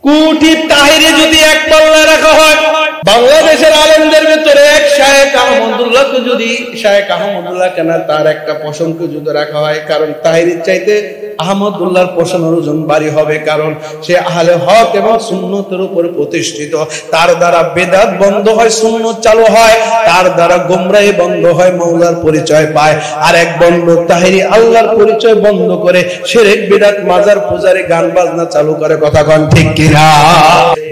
কোটি তাহিরি যদি এক পাল্লায় রাখা হয়, বাংলাদেশের আলেমদের ভিতরে এক শায়েখ আহমদুল্লাহকে যদি শায়েখ আহমদুল্লাহকে না তার একটা পোষণকে যদি রাখা হয়, কারণ তাহিরির চাইতে আহমদুল্লাহর পোষণের ওজন ভারী হবে, কারণ সে আহলে হক এবং সুন্নতের উপর প্রতিষ্ঠিত। তার দ্বারা বেদাত বন্ধ হয়, সুন্নত চালু হয়, তার দ্বারা গোমরাহি বন্ধ হয়, মওলার পরিচয় পায়। আর এক বন্ধ তাহিরি আল্লাহর পরিচয় বন্ধ করে শিরক বিদআত মাজার পূজারি গান বাজনা চালু করে। কথা কোন ঠিক কিনা?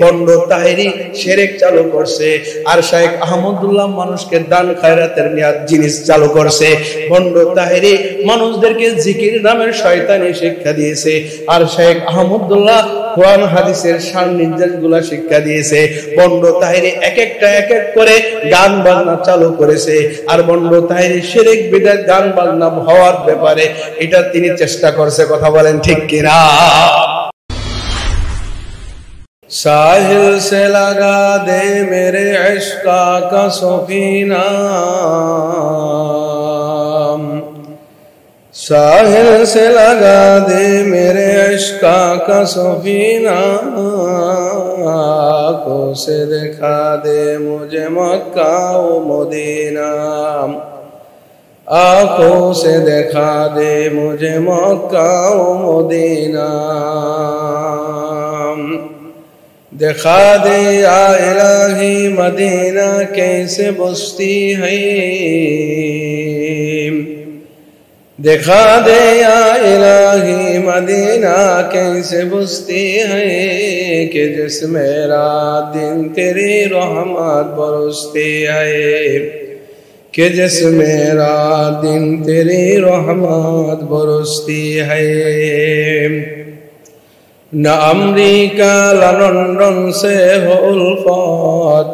বন্ধ তাহিরি শিরক চালু করছে, আর শায়েখ আহমদুল্লাহ মানুষকে দান খায়রাতের নিয়াত জিনিস চালু করছে। বন্ধ তাহিরি মানুষদেরকে জিকির নামের শয়তানি শিক্ষা দিয়েছে, আর শায়েখ আহমদুল্লাহ কোরআন হাদিসের সার-নির্দেশগুলা শিক্ষা দিয়েছে। বন্ধ তাহিরি এক এক করে গান বাজনা চালু করেছে, আর বন্ধ তাহিরি শিরক বিদআত গান বাজনা হওয়ার ব্যাপারে এটা তিনি চেষ্টা করছে। কথা বলেন ঠিক কিনা? साहिल से लगा दे मेरे इश्क का सफीना, साहिल से लगा दे मेरे इश्क का सफीना, आँखों से दिखा दे मुझे मक्का व मदीना, आँखों से दिखा दे मुझे मक्का व मदीना, दिखा दे या इलाही मदीना कैसे बसती है, दिखा दे या इलाही मदीना कैसे बसती है, कि जिसमें रात दिन तेरी रहमत बरसती है, कि जिसमें रात दिन तेरी रहमत बरसती है। न अमरीका न लंदन से हो उल्फत,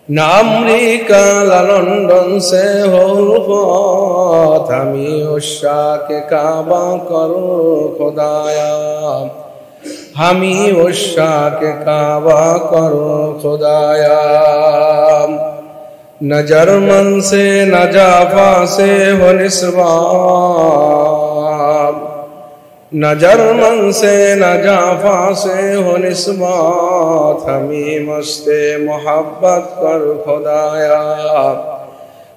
न अमरीका न लंदन से हो उल्फत, हमी उशाक काबा करो खुदाया, हमी उशाक काबा करो खुदाया। न जर्मन से न जाफा से हो निस्बत, न जर्मन से न जाफा से हो निस्बत, हमी मस्ते मोहब्बत कर खुदाया,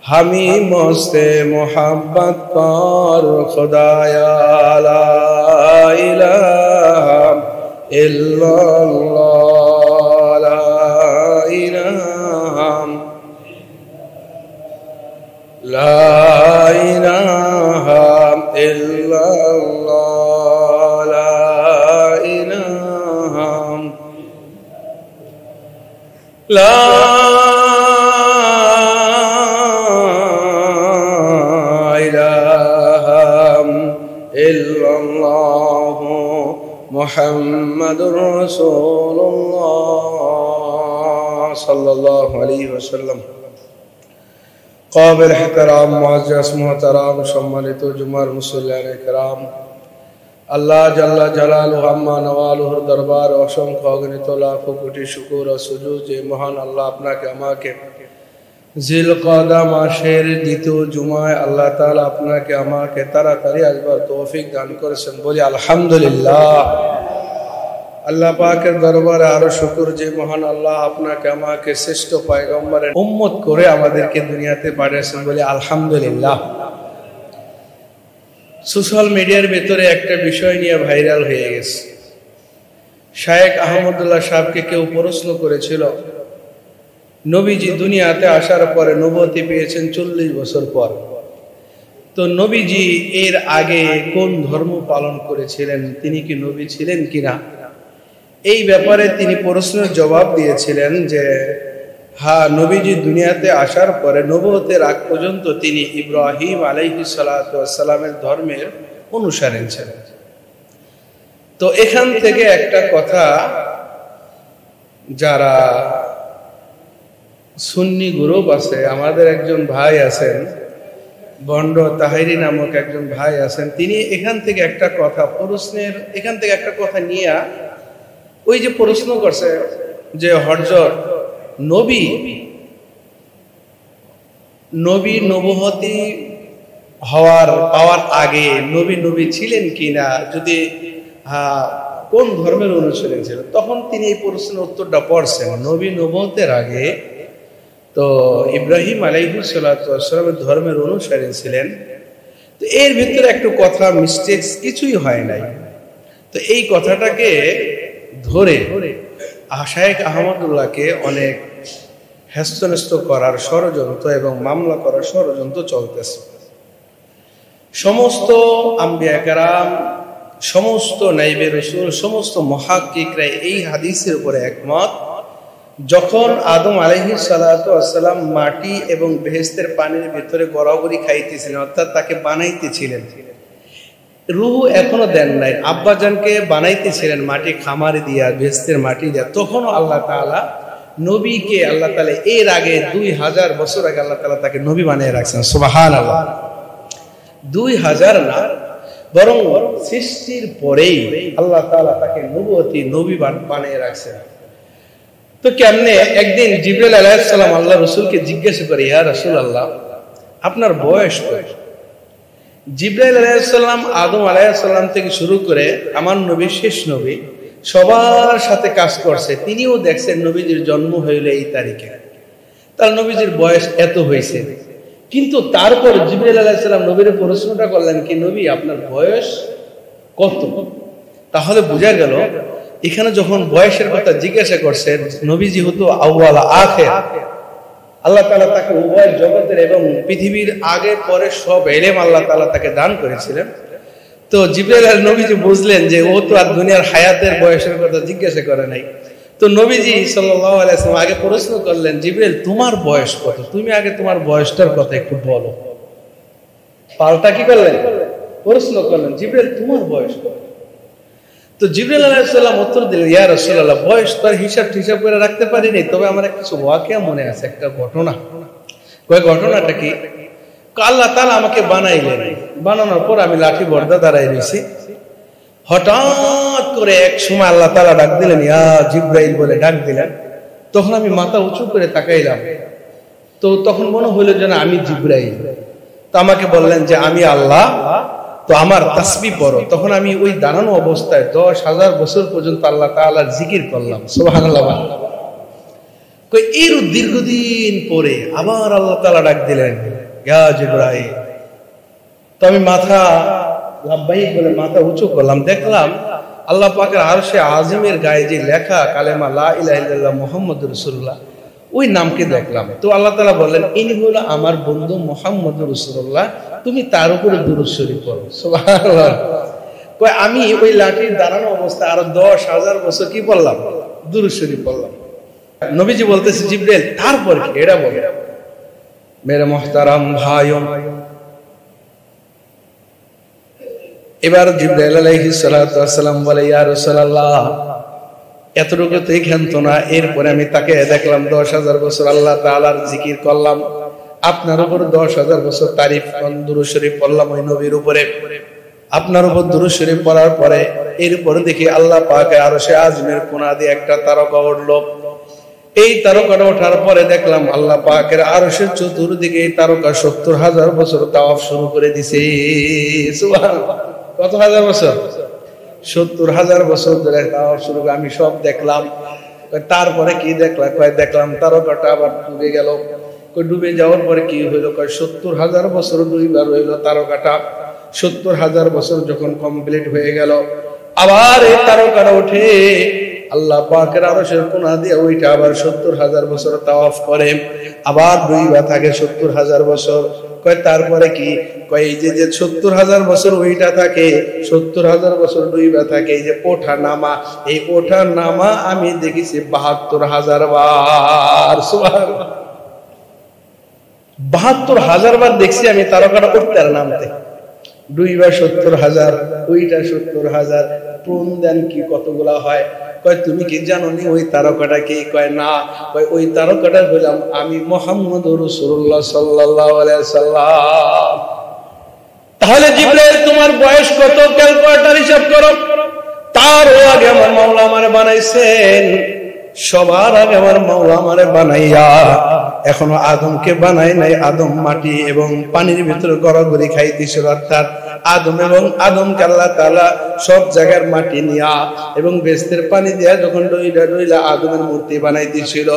हमी मस्ते मोहब्बत कर खुदाया। ला इलाहा इल्लल्लाह, ला इलाहा, ला इलाहा इल्लल्लाह, ला इलाहा इल्लल्लाह मुहम्मदुर रसूलुल्लाह सल्लल्लाहु अलैहि वसल्लम। काबिल एहतराम मुअज़्ज़ज़ मोहतरम सम्मानित जुमार मुसल्लियान किराम, আল্লাহ জাল্লা জালালুহু আম্মা নওয়ালুহুর দরবার অসংখ্য অগণিত লাখো কোটি শুকর ও সুজুদ যে মহান আল্লাহ আপনাকে আমাকে জিলকদা মাসের দ্বিতীয় জুমায় আল্লাহ তাআলা আপনাকে আমাকে তাড়াতাড়ি আসবার তৌফিক দান করেছেন। বলি আলহামদুলিল্লাহ। আল্লাহ পাকের দরবারে আরো শুকর যে মহান আল্লাহ আপনাকে আমাকে শ্রেষ্ঠ পয়গম্বরের উম্মত করে আমাদেরকে দুনিয়াতে পাঠিয়েছেন। বলি আলহামদুলিল্লাহ। সোশ্যাল মিডিয়ার ভেতরে একটা বিষয় নিয়ে ভাইরাল হয়ে গেছে। শায়েখ আহমদুল্লাহ সাহেবকে কেউ প্রশ্ন করেছিল, নবীজি দুনিয়াতে আসার পরে নবুয়তি পেয়েছেন 40 বছর পর, তো নবীজি এর আগে কোন ধর্ম পালন করেছিলেন, তিনি কি নবী ছিলেন কিনা, এই ব্যাপারে তিনি প্রশ্নের জবাব দিয়েছিলেন যে হ্যাঁ, নবীজি দুনিয়াতে আসার পরে নবুয়তের আগ পর্যন্ত তিনি ইব্রাহিম আলাইহিস সালাতু ওয়াস সালামের ধর্মের অনুসারী ছিলেন। তো এখান থেকে একটা কথা, যারা সুন্নি গ্রুপ আছে, আমাদের একজন ভাই আছেন বন্ড তাহিরি নামক একজন ভাই আছেন, তিনি এখান থেকে একটা কথা এখান থেকে একটা কথা নিয়ে ওই যে প্রশ্ন করছে যে হযরত নবী নবুয়তি পাওয়ার আগে নবী ছিলেন কিনা, যদি কোন ধর্মের অনুসারী ছিলেন। তখন তিনি এই প্রশ্নের উত্তরটা পড়ছেন, নবী নবুয়তের আগে তো ইব্রাহিম আলাইহিস সালাতু ওয়াস সালামের ধর্মের অনুসারী ছিলেন। তো এর ভিতরে একটু কথা মিস্টেকস কিছুই হয় নাই। তো এই কথাটাকে ধরে শায়েখ আহমদুল্লাহকে অনেক হ্যস্ত করার ষড়যন্ত্র এবং মামলা করার ষড়যন্ত্র চলতেছে। সমস্ত আম্বিয়া কেরাম, সমস্ত নাইবে রাসূল, সমস্ত মুহাক্কিকরা এই হাদিসের উপরে একমত, যখন আদম আলাইহিস সালাতু ওয়াস সালাম মাটি এবং বেহেশতের পানির ভিতরে গড়াগড়ি খাইতেছিলেন, অর্থাৎ তাকে বানাইতেছিলেন, রূহ এখনো দেন নাই, আব্বাজানকে বানাইতেছিলেন মাটি খামারে দিয়া, বেহেশতের মাটি দিয়া, তখনও আল্লাহ তাআলা নবীকে আল্লাহ তাআলা এর আগে 2000 বছর আগে আল্লাহ তাআলা তাকে নবী বানিয়ে রাখছেন। সুবহানাল্লাহ। 2000 না, বরং সৃষ্টির পরেই আল্লাহ তাআলা তাকে নবী বানিয়ে রাখছেন। তো কেমনে? একদিন জিবরাইল আলাইহিস সালাম আল্লাহ রাসূলকে জিজ্ঞাসা করে, ইয়া রাসূলুল্লাহ, আপনার বয়স কত? জিবরাইল আলাইহিস সালাম আদম আলাইহিস সালাম থেকে শুরু করে আমার নবী, শেষ নবী, সবার সাথে কাজ করছে। তিনিও দেখছেন নবীজির জন্ম হইল এই তারিখে, তার নবীজির বয়স এত হয়েছে। কিন্তু তারপর জিবরাইল আলাইহিস সালাম নবীর প্রশ্নটা করলেন কি, নবী আপনার বয়স কত? তাহলে বোঝা গেল এখানে যখন বয়সের কথা জিজ্ঞাসা করছেন, নবীজি হতো আউয়াল আখির, আল্লাহ তাআলা তাকে উভয় জগতের এবং পৃথিবীর আগে পরে সব ইলম আল্লাহ তাআলা তাকে দান করেছিলেন। তো জিবরাইল আর নবীজি বুঝলেন যে ও তো আর দুনিয়ার হায়াতের বয়সের কথা জিজ্ঞাসা করে নাই। তো নবীজি সাল্লাল্লাহু আলাইহি ওয়াসাল্লাম আগে প্রশ্ন করলেন, জিবরাইল তোমার বয়স কত? তুমি আগে তোমার বয়সটার কথা একটু বলো। পাল্টা কি করলেন? প্রশ্ন করলেন, জিবরাইল তোমার বয়স কত? তো জিবরাইল আলাইহিস সালাম উত্তর দিলেন, ইয়া রাসূলুল্লাহ, বয়স তার হিসাব করে রাখতে পারিনি, তবে আমার কিছু ওয়াকিয়া মনে আছে, একটা ঘটনা। কয় ঘটনাটা কি? আল্লাহ তাআলা আমাকে বানাইলেন, বানানোর পর আমি লাঠি বর্দা দাঁড়াই রয়েছি। হঠাৎ করে এক সময় আল্লাহ তাআলা ডাক দিলেন, ইয়া জিবরাইল বলে ডাক দিলেন। তখন আমি মাথা উঁচু করে তাকাইলাম, তো তখন মনে হইল যেন আমি জিবরাইল। তো আমাকে বললেন যে আমি আল্লাহ, তো আমার তাসবিহ পড়ো। তখন আমি ওই দাঁড়ানো অবস্থায় 10,000 বছর পর্যন্ত আল্লাহ তাআলার জিকির করলাম। সুবহানাল্লাহ। এর দীর্ঘদিন পরে আবার আল্লাহ তাআলা ডাক দিলেন, ইয়া জিবরাইল। তো আমি মাথা লাব্বাইক বলে মাথা উঁচু করলাম, দেখলাম আল্লাহ পাকের আরশে আজিমের গায়ে যে লেখা কালেমা লা ইলাহা ইল্লাল্লাহ মুহাম্মাদুর রাসূলুল্লাহ, ওই নামকে দেখলাম। তো আল্লাহ তাআলা বললেন, ইনি হলো আমার বন্ধু মুহাম্মাদুর রাসূলুল্লাহ, তুমি তার উপরে দুরূদ শরীফ পড়ো। সুবহানাল্লাহ। কয় আমি ওই লাঠির দাঁড়ানো অবস্থায় আরো 10,000 বছর কি পড়লাম? দুরূদ শরীফ পড়লাম। নবীজি বলতেছে, জিবরাইল তারপর কি এটা বলে। মেরে মুহতারাম ভাইও, এবার জিবরাইল আলাইহিস সালাতু ওয়াস সালাম বলে, ইয়া রাসূলুল্লাহ, এতটুকু তো ক্ষান্ত না, এরপরে আমি তাকে দেখলাম 10,000 বছর আল্লাহ তাআলার জিকির করলাম, আপনার উপর 10,000 বছর তারিফ দুরূদ শরীফ পড়লাম ওই নবীর উপরে। আপনার উপর দুরূদ শরীফ পড়ার পরে এরপরে দেখি আল্লাহ পাকের আরশে আজমের কোণা দিয়ে একটা তারকা উঠলো। এই তারকাটা ওঠার পরে দেখলাম আল্লাহ পাকের আরশের চতুর্দিকে এই তারকা 70,000 বছর তাওয়াফ শুরু করে দিছে। সুবহানাল্লাহ। কত হাজার বছর? 70,000 বছর ধরে তাওয়াফ শুরু করে আমি সব দেখলাম। তারপরে কি দেখলাম? দেখলাম তারকাটা আবার ডুবে গেল। ডুবে যাওয়ার পরে কি হইলো? 70,000 বছর দুইবার হইল তারকাটা। 70,000 বছর যখন কমপ্লিট হয়ে গেল, আবার এই তারকাটা ওঠে আল্লাহ পাকের আরশের কোণা দিয়ে ওইটা আবার 70,000 বছর তাওয়াফ করে, আবার দুইবার থাকে 70,000 বছর। তারপরে কি? এই যে 70,000 বছর ওইটা থাকে, 70,000 বছর দুইবার থাকে, এই যে ওঠা নামা, এই ওঠা নামা আমি দেখেছি 72,000 বার। সুবহানাল্লাহ। 72,000 বার দেখছি আমি তারকাটা উঠতে আর নামতে। দুইবার 70,000, ওইটা 70,000। প্রণ দেন কি কতগুলা হয়? তুমি কি জানো নি ওই তারকাটা কি? না। ওই তারকাটা হইলাম আমি মুহাম্মদুর রাসূলুল্লাহ সাল্লাল্লাহু আলাইহি ওয়াসাল্লাম। তাহলে জিবরাইল তোমার বয়স কত? ক্যালকুলেটর হিসাব করো। তার আগে আমার মাওলা আমারে বানাইছেন, সবার আগে আমার মাওলা আমারে বানাইয়া এখনো আদমকে বানাই নাই। আদম মাটি এবং পানির ভিতরে গড়াগড়ি খাইতেছিল, অর্থাৎ আদম এবং আদমকে আল্লাহ তাআলা সব জায়গার মাটি নিয়া এবং বেস্তের পানি দিয়া যখন ডইলা আদমের মূর্তি বানাইতেছিল,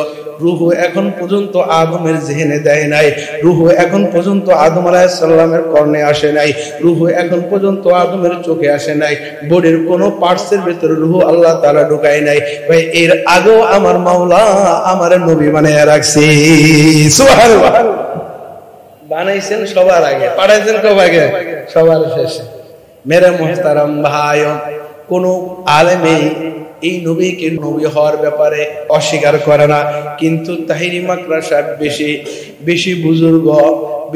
রূহ এখন পর্যন্ত আদমের জেহেনে দেয় নাই, রূহ এখন পর্যন্ত আদম আলাইহিস সালামের কর্ণে আসে নাই, রূহ এখন পর্যন্ত আদমের চোখে আসে নাই, বডির কোন পার্টসের ভিতরে রূহ আল্লাহ তাআলা ঢুকায় নাই। ভাই এর আগেও আমার মাওলা আমার নবী বানায়া রাখছে। সুবহানাল্লাহ। বানাইছেন সবার আগে, পাঠাইছেন কবে আগে? সবার শেষে। মেরে মুহতারাম ভাই, কোন আলেমে এই নবীকে নবী হওয়ার ব্যাপারে অস্বীকার করে না, কিন্তু তাহিরি মাকরা সাহেব বেশি বুজুর্গ,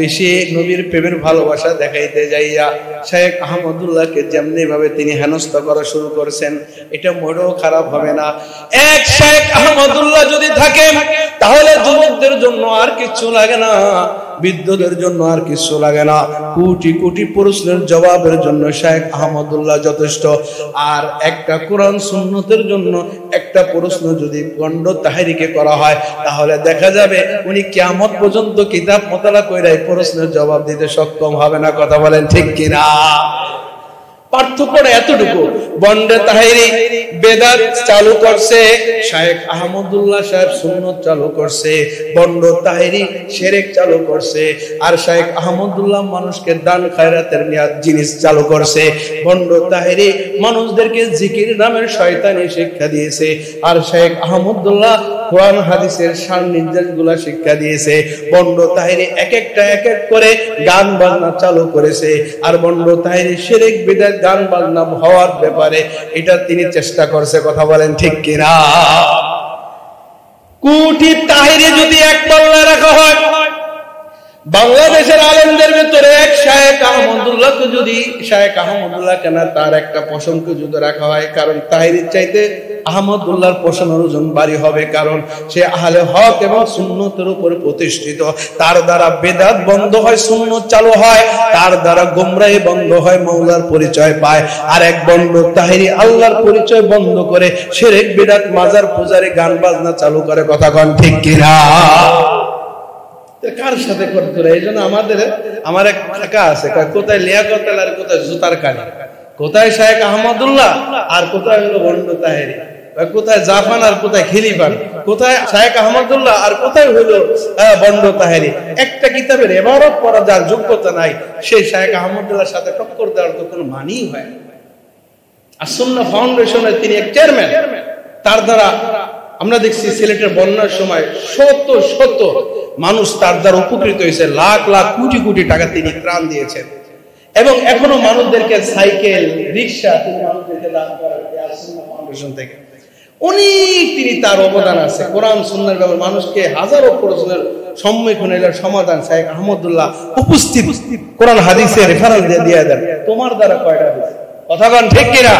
বেশি নবীর প্রেমের ভালোবাসা দেখাইতে যাইয়া শেখ আহমদুল্লাহকে যেমনি ভাবে তিনি হেনস্থা করা শুরু করেছেন, এটা মোটেও খারাপ হবে না। এক শেখ আহমদুল্লাহ যদি থাকেন তাহলে যুবকদের জন্য আর কিছু লাগে না, বৃদ্ধদের জন্য আর কিছু লাগে না, কোটি কোটি প্রশ্নের জবাবের জন্য শেখ আহমদুল্লাহ যথেষ্ট। আর একটা কোরআন সুন্নতের জন্য একটা প্রশ্ন যদি গণ্ড তাহেরিকে করা হয় তাহলে দেখা যাবে উনি কিয়ামত পর্যন্ত কিতাব মোতালা কইরা এই প্রশ্নের জবাব দিতে সক্ষম হবে না। কথা বলেন ঠিক কিনা? পার্থক্যটা এতটুকু, বন্ডে তাহেরি বেদাত চালু করছে, শেখ আহমদুল্লাহ সাহেব সুন্নত চালু করছে, বন্ড তাহেরি শিরক চালু করছে, আর শেখ আহমদুল্লাহ মানুষকে দান খায়রাতের জিনিস চালু করছে, বন্ড তাহেরি মানুষদেরকে জিকির নামের শয়তানি শিক্ষা দিয়েছে, আর শেখ আহমদুল্লাহ কোরআন হাদিসের সান্নিধ্যগুলা শিক্ষা দিয়েছে। বন্ড তাহেরি এক এক করে গান বাজনা চালু করেছে, আর বন্ড তাহেরি শিরক বিদআত গান বাজনা হওয়ার ব্যাপারে এটা তিনি চেষ্টা করছে। কথা বলেন ঠিক কিনা? কোটি তাহেরি যদি এক পাল্লায় রাখা হয়, বাংলাদেশের আলেমদের ভিতরে এক শেখ আহমদুল্লাহকে যদি শেখ আহমদুল্লাহ কেন তার একটা প্রশংসা যদি রাখা হয়, কারণ তাহেরির চাইতে আহমদুল্লাহর প্রশংসার ওজন ভারী হবে, কারণ সে আহলে হক এবং সুন্নতের উপরে প্রতিষ্ঠিত। তার দ্বারা বেদাত বন্ধ হয়, সুন্নত চালু হয়, তার দ্বারা গোমরাহি বন্ধ হয়, মাওলার পরিচয় পায়। আর এক বন্ড তাহেরি আল্লাহর পরিচয় বন্ধ করে শিরক বিদআত মাজার পূজারি গান বাজনা চালু করে। কথা কন ঠিক কিনা? কার সাথে করতে হয়? এই জন্য আমার এক কাকা আছে, কোথায় লিয়াকত আর কোথায় জুতার কানি, কোথায় শেখ আহমদুল্লাহ আর কোথায় হলো বন্ড তাহেরি, কোথায় জাফান আর কোথায় খিলিফান, কোথায় শেখ আহমদুল্লাহ আর কোথায় হলো বন্ড তাহেরি। একটা কিতাবের ইবারত পড়া যার যোগ্যতা নাই, সেই শেখ আহমদুল্লাহর সাথে টক্কর দেওয়ার তো কোনো মানেই হয় না। আর সুন্নাহ ফাউন্ডেশনের তিনি এক চেয়ারম্যান, তার দ্বারা আমরা দেখছি সিলেটের বন্যার সময় শত শত মানুষ তার দ্বারা উপকৃত হয়েছে, লাখ লাখ কোটি কোটি টাকা তিনি ত্রাণ দিয়েছেন, এবং এখনো মানুষদেরকে সাইকেল রিক্সা তিনি মানুষদেরকে দান করেন সুন্নাহ ফাউন্ডেশন থেকে। অনেক তিনি তার অবদান আছে কোরআন সুন্নাহর ব্যাপারে, মানুষকে হাজারো প্রশ্নের সম্মুখীন হইলে সমাধান শেখ আহমদুল্লাহ উপস্থিত কোরআন হাদিসের রেফারেন্স দিয়ে দেন। তোমার দ্বারা কয়টা হয়েছে? কথা বলেন ঠিক কিনা?